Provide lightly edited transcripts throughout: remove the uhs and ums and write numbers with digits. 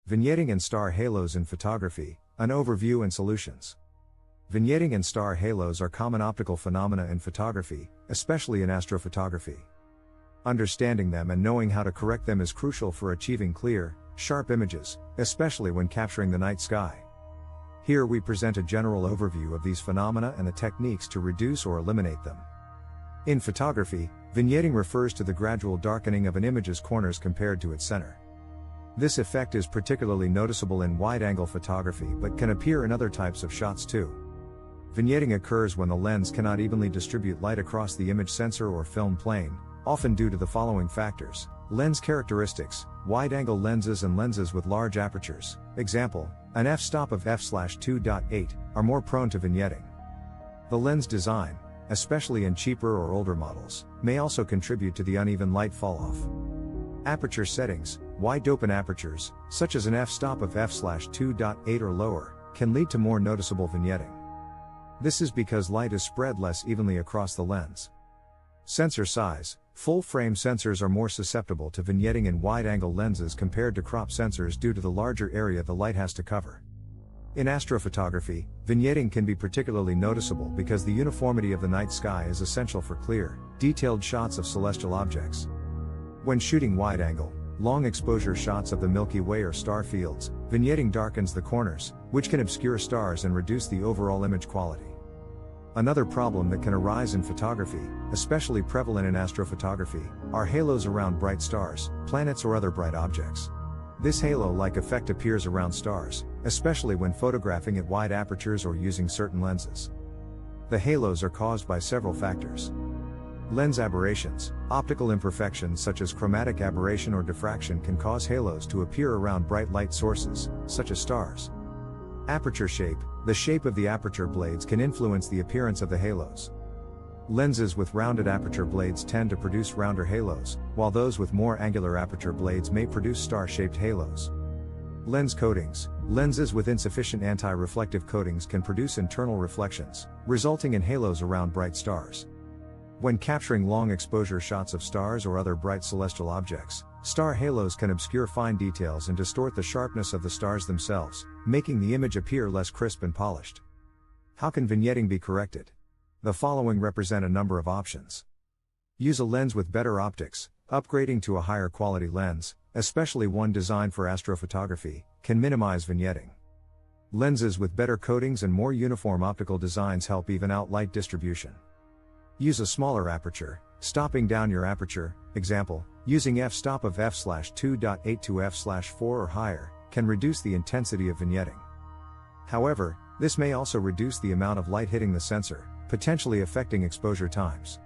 Vignetting and star halos in photography, an overview and solutions. Vignetting and star halos are common optical phenomena in photography, especially in astrophotography. Understanding them and knowing how to correct them is crucial for achieving clear, sharp images, especially when capturing the night sky. Here we present a general overview of these phenomena and the techniques to reduce or eliminate them. In photography, vignetting refers to the gradual darkening of an image's corners compared to its center. This effect is particularly noticeable in wide-angle photography but can appear in other types of shots too. Vignetting occurs when the lens cannot evenly distribute light across the image sensor or film plane, often due to the following factors: lens characteristics, wide-angle lenses and lenses with large apertures, example, an f-stop of f/2.8, are more prone to vignetting. The lens design, especially in cheaper or older models, may also contribute to the uneven light fall-off. Aperture settings, wide-open apertures, such as an f-stop of f/2.8 or lower, can lead to more noticeable vignetting. This is because light is spread less evenly across the lens. Sensor size, full-frame sensors are more susceptible to vignetting in wide-angle lenses compared to crop sensors due to the larger area the light has to cover. In astrophotography, vignetting can be particularly noticeable because the uniformity of the night sky is essential for clear, detailed shots of celestial objects. When shooting wide-angle, long-exposure shots of the Milky Way or star fields, vignetting darkens the corners, which can obscure stars and reduce the overall image quality. Another problem that can arise in photography, especially prevalent in astrophotography, are halos around bright stars, planets or other bright objects. This halo-like effect appears around stars, especially when photographing at wide apertures or using certain lenses. The halos are caused by several factors. Lens aberrations, optical imperfections such as chromatic aberration or diffraction can cause halos to appear around bright light sources, such as stars. Aperture shape, the shape of the aperture blades can influence the appearance of the halos. Lenses with rounded aperture blades tend to produce rounder halos, while those with more angular aperture blades may produce star-shaped halos. Lens coatings, lenses with insufficient anti-reflective coatings can produce internal reflections, resulting in halos around bright stars. When capturing long exposure shots of stars or other bright celestial objects, star halos can obscure fine details and distort the sharpness of the stars themselves, making the image appear less crisp and polished. How can vignetting be corrected? The following represent a number of options. Use a lens with better optics. Upgrading to a higher quality lens, especially one designed for astrophotography, can minimize vignetting. Lenses with better coatings and more uniform optical designs help even out light distribution. Use a smaller aperture, stopping down your aperture, example, using f-stop of f/2.8 to f/4 or higher, can reduce the intensity of vignetting. However, this may also reduce the amount of light hitting the sensor, potentially affecting exposure times.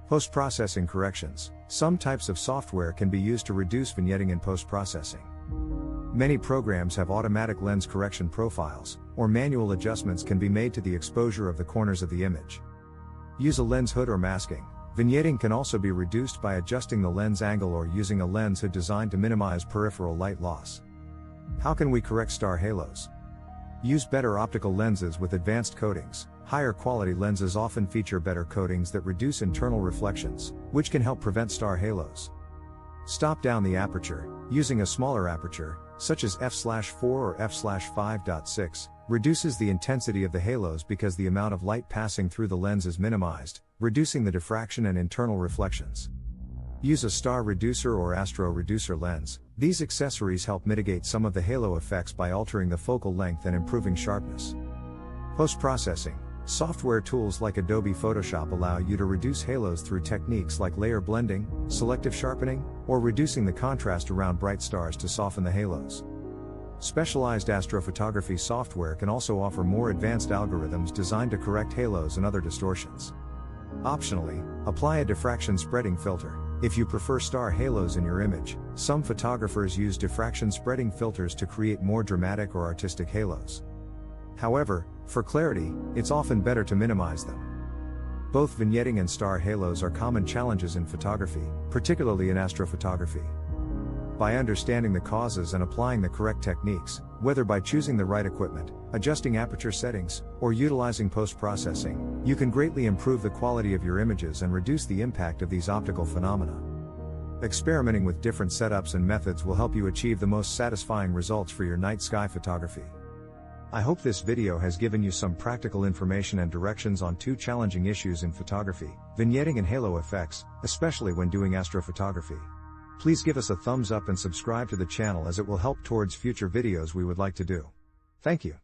Post-processing corrections, some types of software can be used to reduce vignetting in post-processing. Many programs have automatic lens correction profiles, or manual adjustments can be made to the exposure of the corners of the image. Use a lens hood or masking. Vignetting can also be reduced by adjusting the lens angle or using a lens hood designed to minimize peripheral light loss. How can we correct star halos? Use better optical lenses with advanced coatings. Higher quality lenses often feature better coatings that reduce internal reflections, which can help prevent star halos. Stop down the aperture. Using a smaller aperture, such as f/4 or f/5.6, reduces the intensity of the halos because the amount of light passing through the lens is minimized, reducing the diffraction and internal reflections. Use a star reducer or Astro reducer lens. These accessories help mitigate some of the halo effects by altering the focal length and improving sharpness. Post-processing. Software tools like Adobe Photoshop allow you to reduce halos through techniques like layer blending, selective sharpening, or reducing the contrast around bright stars to soften the halos. Specialized astrophotography software can also offer more advanced algorithms designed to correct halos and other distortions. Optionally, apply a diffraction spreading filter. If you prefer star halos in your image, some photographers use diffraction spreading filters to create more dramatic or artistic halos. However, for clarity, it's often better to minimize them. Both vignetting and star halos are common challenges in photography, particularly in astrophotography. By understanding the causes and applying the correct techniques, whether by choosing the right equipment, adjusting aperture settings, or utilizing post-processing, you can greatly improve the quality of your images and reduce the impact of these optical phenomena. Experimenting with different setups and methods will help you achieve the most satisfying results for your night sky photography. I hope this video has given you some practical information and directions on two challenging issues in photography, vignetting and halo effects, especially when doing astrophotography. Please give us a thumbs up and subscribe to the channel as it will help towards future videos we would like to do. Thank you.